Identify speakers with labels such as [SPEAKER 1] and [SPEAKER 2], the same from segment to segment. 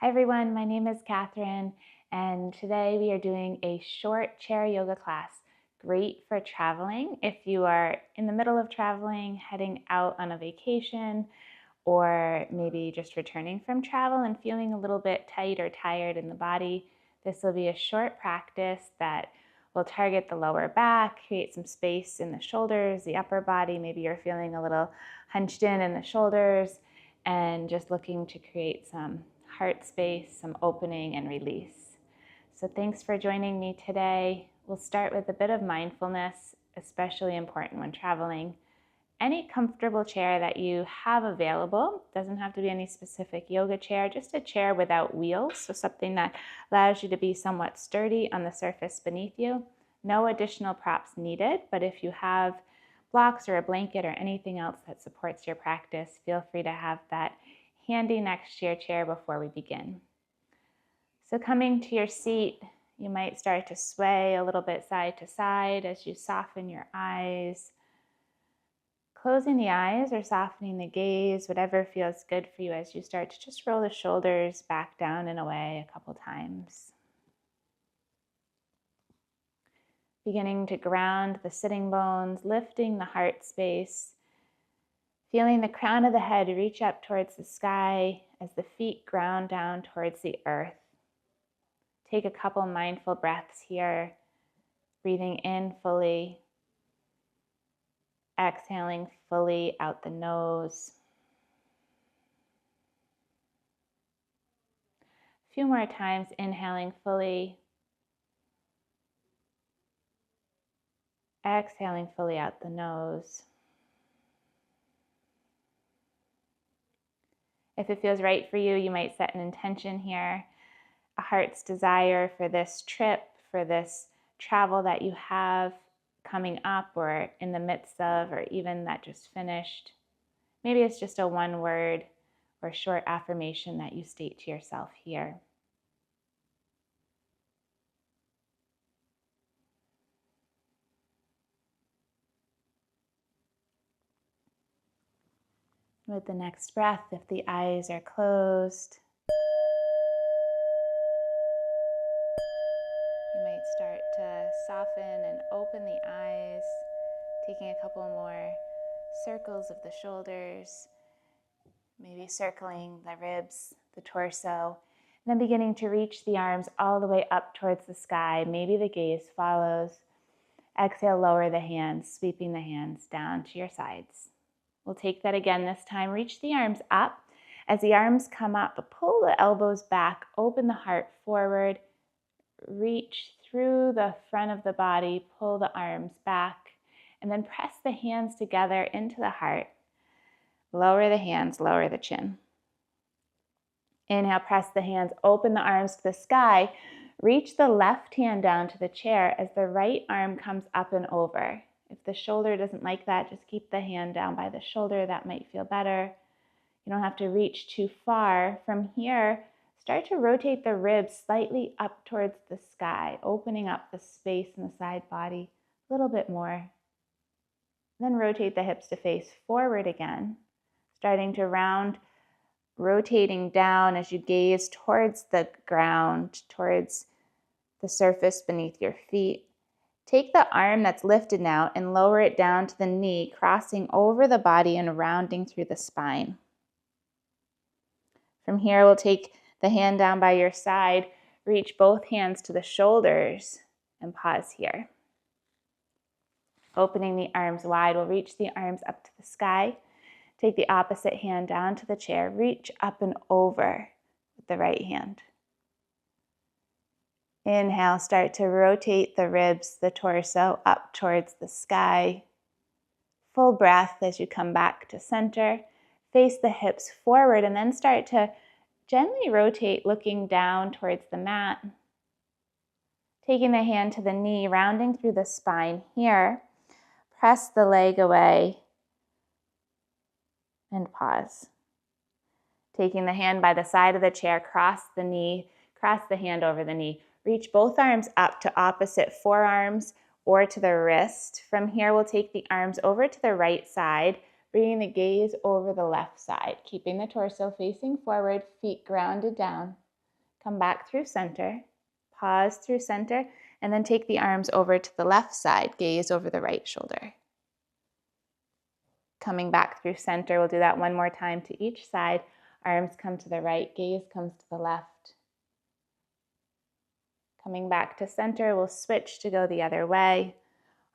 [SPEAKER 1] Hi everyone, my name is Catherine, and today we are doing a short chair yoga class. Great for traveling if you are in the middle of traveling, heading out on a vacation, or maybe just returning from travel and feeling a little bit tight or tired in the body. This will be a short practice that will target the lower back, create some space in the shoulders, the upper body. Maybe you're feeling a little hunched in the shoulders, and just looking to create some heart space, some opening and release. So thanks for joining me today. We'll start with a bit of mindfulness, especially important when traveling. Any comfortable chair that you have available, doesn't have to be any specific yoga chair, just a chair without wheels, so something that allows you to be somewhat sturdy on the surface beneath you. No additional props needed, but if you have blocks or a blanket or anything else that supports your practice, feel free to have that handy next to your chair before we begin. So coming to your seat, you might start to sway a little bit side to side as you soften your eyes. Closing the eyes or softening the gaze, whatever feels good for you as you start to just roll the shoulders back down and away a couple times. Beginning to ground the sitting bones, lifting the heart space, feeling the crown of the head reach up towards the sky as the feet ground down towards the earth. Take a couple mindful breaths here, breathing in fully, exhaling fully out the nose. A few more times, inhaling fully, exhaling fully out the nose. If it feels right for you, you might set an intention here, a heart's desire for this trip, for this travel that you have coming up or in the midst of, or even that just finished. Maybe it's just a one word or short affirmation that you state to yourself here. With the next breath, if the eyes are closed, you might start to soften and open the eyes, taking a couple more circles of the shoulders, maybe circling the ribs, the torso, and then beginning to reach the arms all the way up towards the sky. Maybe the gaze follows. Exhale, lower the hands, sweeping the hands down to your sides. We'll take that again this time. Reach the arms up. As the arms come up, pull the elbows back, open the heart forward, reach through the front of the body, pull the arms back, and then press the hands together into the heart. Lower the hands, lower the chin. Inhale, press the hands, open the arms to the sky. Reach the left hand down to the chair as the right arm comes up and over. If the shoulder doesn't like that, just keep the hand down by the shoulder. That might feel better. You don't have to reach too far. From here, start to rotate the ribs slightly up towards the sky, opening up the space in the side body a little bit more. Then rotate the hips to face forward again, starting to round, rotating down as you gaze towards the ground, towards the surface beneath your feet. Take the arm that's lifted now and lower it down to the knee, crossing over the body and rounding through the spine. From here, we'll take the hand down by your side, reach both hands to the shoulders, and pause here. Opening the arms wide, we'll reach the arms up to the sky. Take the opposite hand down to the chair, reach up and over with the right hand. Inhale, start to rotate the ribs, the torso up towards the sky. Full breath as you come back to center. Face the hips forward and then start to gently rotate, looking down towards the mat. Taking the hand to the knee, rounding through the spine here. Press the leg away and pause. Taking the hand by the side of the chair, cross the knee, cross the hand over the knee. Reach both arms up to opposite forearms or to the wrist. From here, we'll take the arms over to the right side, bringing the gaze over the left side, keeping the torso facing forward, feet grounded down. Come back through center, pause through center, and then take the arms over to the left side, gaze over the right shoulder. Coming back through center, we'll do that one more time to each side. Arms come to the right, gaze comes to the left. Coming back to center, we'll switch to go the other way.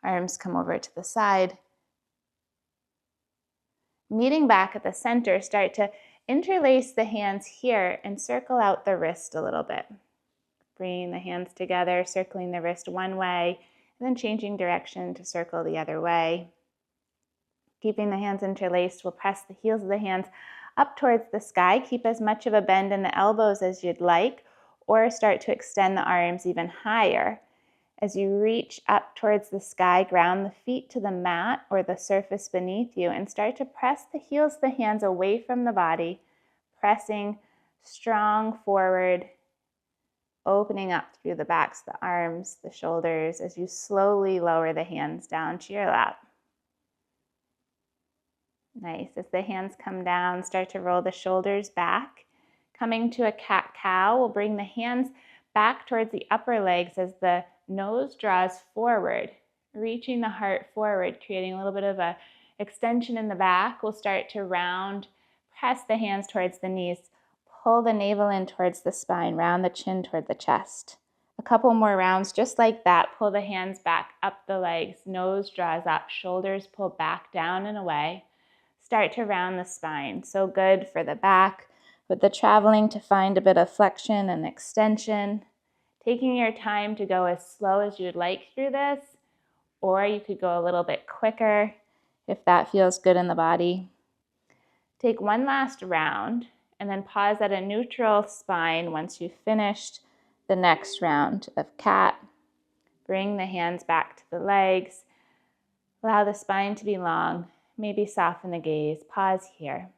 [SPEAKER 1] Arms come over to the side. Meeting back at the center, start to interlace the hands here and circle out the wrist a little bit. Bringing the hands together, circling the wrist one way, and then changing direction to circle the other way. Keeping the hands interlaced, we'll press the heels of the hands up towards the sky. Keep as much of a bend in the elbows as you'd like, or start to extend the arms even higher. As you reach up towards the sky, ground the feet to the mat or the surface beneath you and start to press the heels of the hands away from the body, pressing strong forward, opening up through the backs of the arms, the shoulders, as you slowly lower the hands down to your lap. Nice. As the hands come down, start to roll the shoulders back. Coming to a cat-cow, we'll bring the hands back towards the upper legs as the nose draws forward, reaching the heart forward, creating a little bit of a extension in the back. We'll start to round, press the hands towards the knees, pull the navel in towards the spine, round the chin toward the chest. A couple more rounds just like that. Pull the hands back up the legs, nose draws up, shoulders pull back down and away. Start to round the spine. So good for the back, with the traveling to find a bit of flexion and extension. Taking your time to go as slow as you'd like through this, or you could go a little bit quicker if that feels good in the body. Take one last round and then pause at a neutral spine once you've finished the next round of cat. Bring the hands back to the legs. Allow the spine to be long. Maybe soften the gaze. Pause here.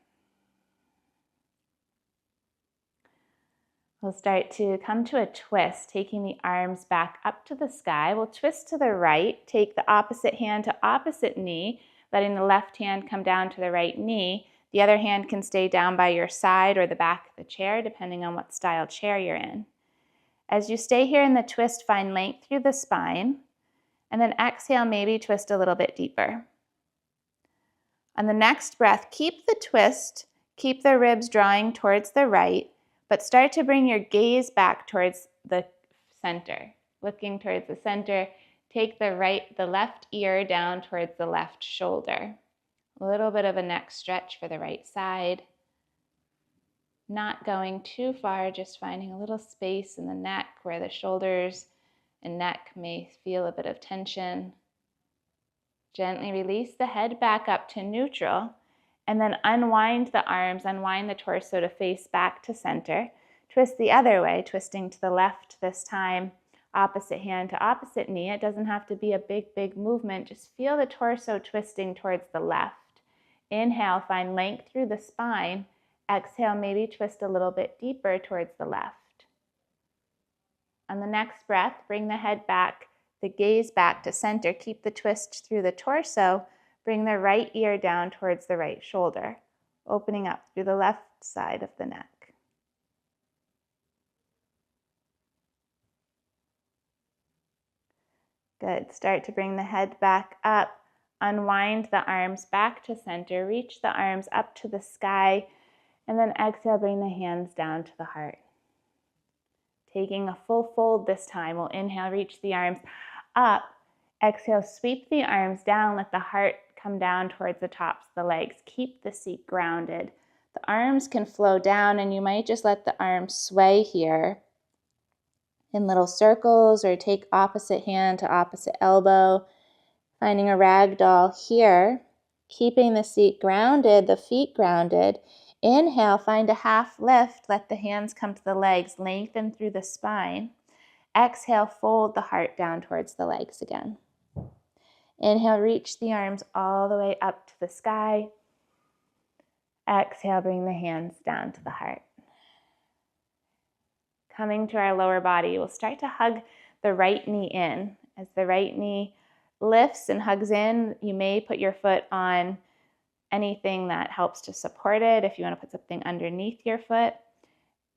[SPEAKER 1] We'll start to come to a twist, taking the arms back up to the sky. We'll twist to the right, take the opposite hand to opposite knee, letting the left hand come down to the right knee. The other hand can stay down by your side or the back of the chair, depending on what style chair you're in. As you stay here in the twist, find length through the spine, and then exhale, maybe twist a little bit deeper. On the next breath, keep the twist, keep the ribs drawing towards the right, but start to bring your gaze back towards the center. Looking towards the center, take the left ear down towards the left shoulder. A little bit of a neck stretch for the right side. Not going too far, just finding a little space in the neck where the shoulders and neck may feel a bit of tension. Gently release the head back up to neutral, and then unwind the arms, unwind the torso to face back to center. Twist the other way, twisting to the left this time, opposite hand to opposite knee. It doesn't have to be a big movement. Just feel the torso twisting towards the left. Inhale, find length through the spine. Exhale, maybe twist a little bit deeper towards the left. On the next breath, bring the head back, the gaze back to center. Keep the twist through the torso. Bring the right ear down towards the right shoulder, opening up through the left side of the neck. Good. Start to bring the head back up. Unwind the arms back to center. Reach the arms up to the sky. And then exhale, bring the hands down to the heart. Taking a full fold this time, we'll inhale, reach the arms up. Exhale, sweep the arms down. Let the heart come down towards the tops of the legs. Keep the seat grounded. The arms can flow down, and you might just let the arms sway here in little circles, or take opposite hand to opposite elbow, finding a ragdoll here, keeping the seat grounded, the feet grounded. Inhale, find a half lift. Let the hands come to the legs, lengthen through the spine. Exhale, fold the heart down towards the legs again. Inhale, reach the arms all the way up to the sky. Exhale, bring the hands down to the heart. Coming to our lower body, we'll start to hug the right knee in. As the right knee lifts and hugs in, you may put your foot on anything that helps to support it. If you want to put something underneath your foot,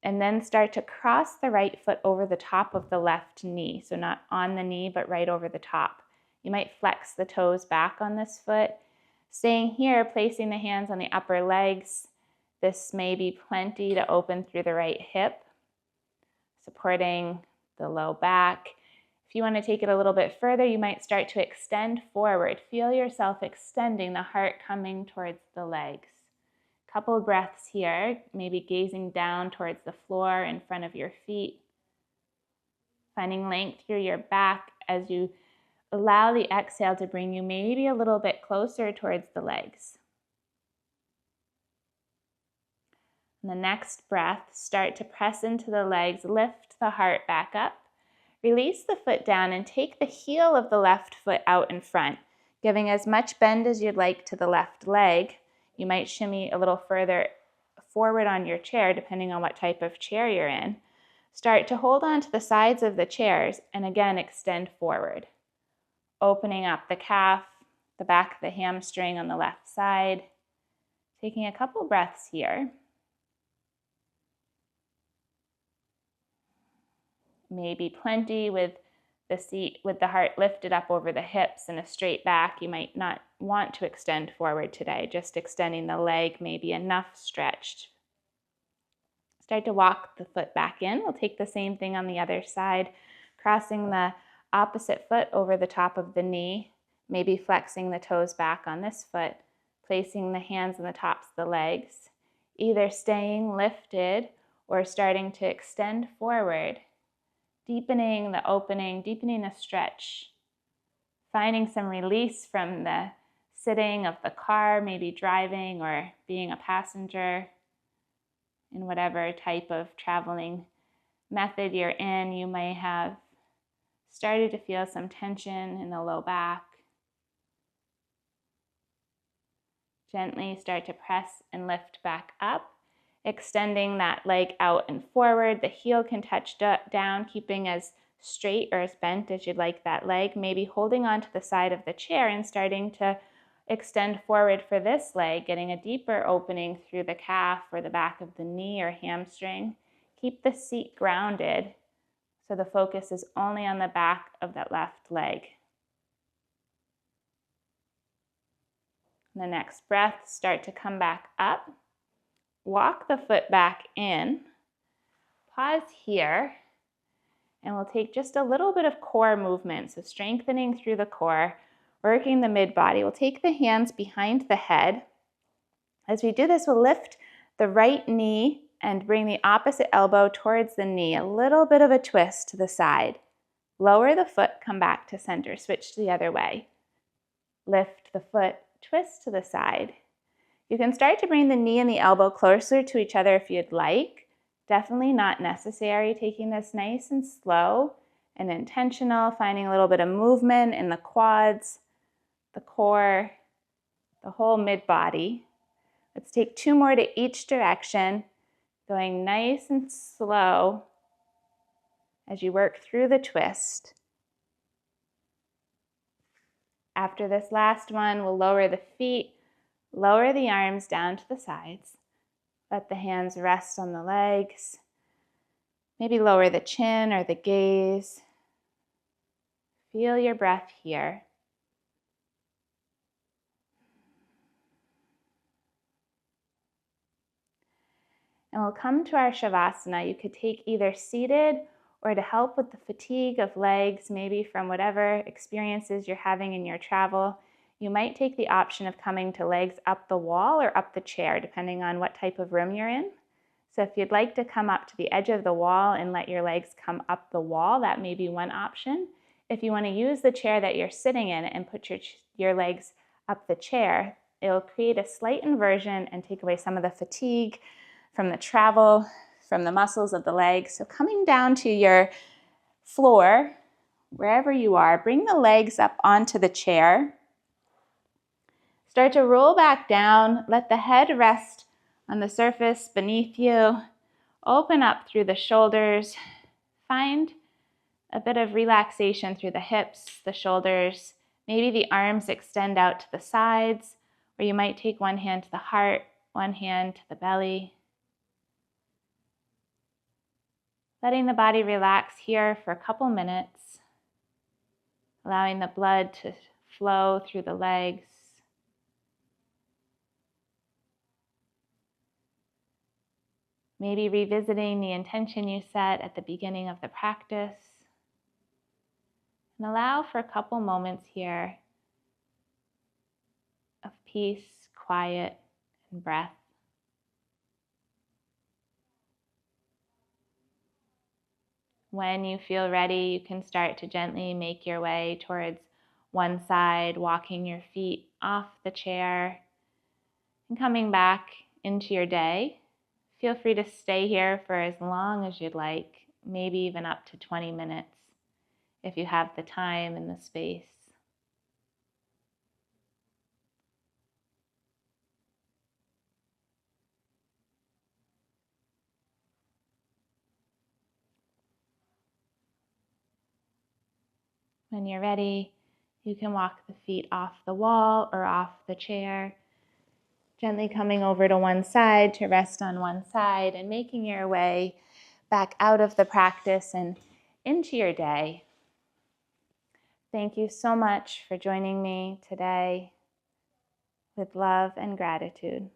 [SPEAKER 1] And then start to cross the right foot over the top of the left knee. So not on the knee, but right over the top. You might flex the toes back on this foot. Staying here, placing the hands on the upper legs. This may be plenty to open through the right hip, supporting the low back. If you want to take it a little bit further, you might start to extend forward. Feel yourself extending, the heart coming towards the legs. Couple of breaths here, maybe gazing down towards the floor in front of your feet. Finding length through your back as you allow the exhale to bring you maybe a little bit closer towards the legs. And the next breath, start to press into the legs, lift the heart back up. Release the foot down and take the heel of the left foot out in front, giving as much bend as you'd like to the left leg. You might shimmy a little further forward on your chair, depending on what type of chair you're in. Start to hold on to the sides of the chairs and again extend forward. Opening up the calf, the back of the hamstring on the left side. Taking a couple breaths here. Maybe plenty with the seat, with the heart lifted up over the hips and a straight back. You might not want to extend forward today. Just extending the leg may be enough stretched. Start to walk the foot back in. We'll take the same thing on the other side, crossing the opposite foot over the top of the knee, maybe flexing the toes back on this foot, placing the hands on the tops of the legs, either staying lifted or starting to extend forward, deepening the opening, deepening the stretch, finding some release from the sitting of the car, maybe driving or being a passenger in whatever type of traveling method you're in. You may have started to feel some tension in the low back. Gently start to press and lift back up, extending that leg out and forward. The heel can touch down, keeping as straight or as bent as you'd like that leg. Maybe holding onto the side of the chair and starting to extend forward for this leg, getting a deeper opening through the calf or the back of the knee or hamstring. Keep the seat grounded so the focus is only on the back of that left leg. The next breath, start to come back up. Walk the foot back in. Pause here. And we'll take just a little bit of core movement. So strengthening through the core, working the mid-body. We'll take the hands behind the head. As we do this, we'll lift the right knee and bring the opposite elbow towards the knee. A little bit of a twist to the side. Lower the foot, come back to center. Switch to the other way. Lift the foot, twist to the side. You can start to bring the knee and the elbow closer to each other if you'd like. Definitely not necessary. Taking this nice and slow and intentional, finding a little bit of movement in the quads, the core, the whole mid-body. Let's take 2 more to each direction, going nice and slow as you work through the twist. After this last one, we'll lower the feet, lower the arms down to the sides. Let the hands rest on the legs. Maybe lower the chin or the gaze. Feel your breath here. And we'll come to our Shavasana. You could take either seated or to help with the fatigue of legs, maybe from whatever experiences you're having in your travel. You might take the option of coming to legs up the wall or up the chair, depending on what type of room you're in. So if you'd like to come up to the edge of the wall and let your legs come up the wall, that may be one option. If you want to use the chair that you're sitting in and put your legs up the chair, it'll create a slight inversion and take away some of the fatigue from the travel, from the muscles of the legs. So coming down to your floor, wherever you are, bring the legs up onto the chair. Start to roll back down. Let the head rest on the surface beneath you. Open up through the shoulders. Find a bit of relaxation through the hips, the shoulders. Maybe the arms extend out to the sides, or you might take one hand to the heart, one hand to the belly. Letting the body relax here for a couple minutes, allowing the blood to flow through the legs. Maybe revisiting the intention you set at the beginning of the practice. And allow for a couple moments here of peace, quiet, and breath. When you feel ready, you can start to gently make your way towards one side, walking your feet off the chair and coming back into your day. Feel free to stay here for as long as you'd like, maybe even up to 20 minutes if you have the time and the space. When you're ready, you can walk the feet off the wall or off the chair, gently coming over to one side to rest on one side and making your way back out of the practice and into your day. Thank you so much for joining me today. With love and gratitude.